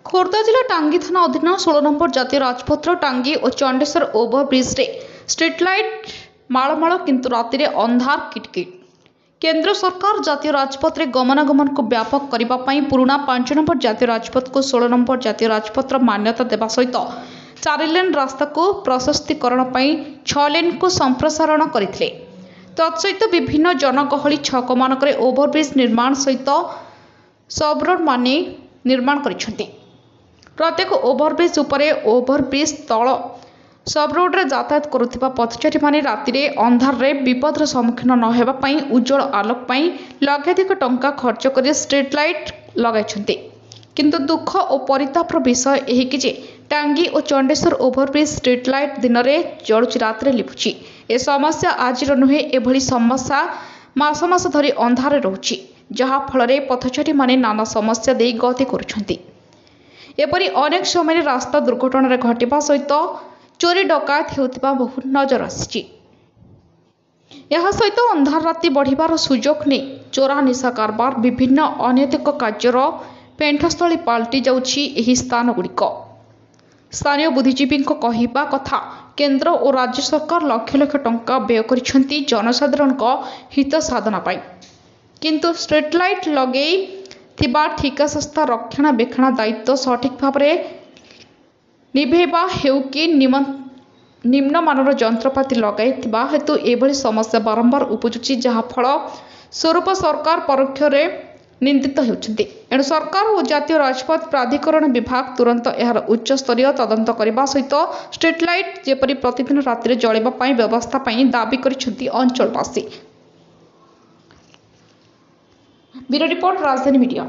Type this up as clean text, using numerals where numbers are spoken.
खोर्धा जिला टांगी थाना अधीन 16 नंबर जातीय राजपथर टांगी और चंडेश्वर ओभरब्रिज रे स्ट्रीट लाइट माळमाळ किंतु राति अंधार किटकिट। केंद्र सरकार जातीय राजपथ रे गमनागमन को व्यापक करने पुराना 5 नंबर जातीय राजपथ को 16 नंबर जातीय राजपथर मान्यता देवा सहित 4 लेन रास्ता को प्रशस्तीकरण 6 लेन को संप्रसारण करते। तत्सहित विभिन्न जनगहली छक मानक ओभरब्रिज निर्माण सहित सबरोड माने निर्माण करिसेंती। प्रत्येक ओभरब्रिज उपरे ओभरब्रिज तल सबरोड्रे यातायात करुवा पथचारी माने राति अंधार विपदर सम्मुखीन न हेबा पई उज्जवल आलोक पई लक्षाधिक टंका खर्च कर स्ट्रीट लाइट लगाइछंती। किंतु दुख और परितापर विषय यही कि जे टांगी और चंडेश्वर ओभरब्रिज स्ट्रीट लाइट दिन में जलुची रात लिभुची। ए समस्या आज नुहे, एभली समस्या मास मास धरी अंधार रोची, जहा फल पथचारी माने नाना समस्या दे गति करुछंती। एपरी अनेक समय रास्ता दुर्घटना घटवा सहित चोरी डकायत होता बहु नजर आसी। यह सहित अंधार राति बढ़िबार सुजोग नहीं चोरा निशा कारबार विभिन्न अनैतिक कार्यर पेंठस्थली पाल्टी जाउछि एही स्थान गुड़िक। स्थानीय बुद्धिजीवी कहवा कथा केंद्र और राज्य सरकार लक्ष लक्ष टंका व्यय करिसेंती जनसाधारण हित साधना पाई, किंतु स्ट्रीट लाइट लगे थिबा ठिका संस्था रक्षणाबेक्षण दायित्व सठिक भाव निभेबा हेउ कि निम्न मानर जंत्रपाति लगाई हेतु एभली समस्या बारंबार उपजुची, जहा फल स्वरूप सरकार परोक्ष निंदित होउछंती। एणु सरकार और जातीय राजपथ प्राधिकरण विभाग तुरंत यार उच्च स्तरीय तदंत करने सहित स्ट्रीट लाइट जेपरी प्रतिदिन राति जलिबा पई व्यवस्था पई दाबी करिसेंती अंचलवासी। ब्यूरो रिपोर्ट, राजधानी मीडिया।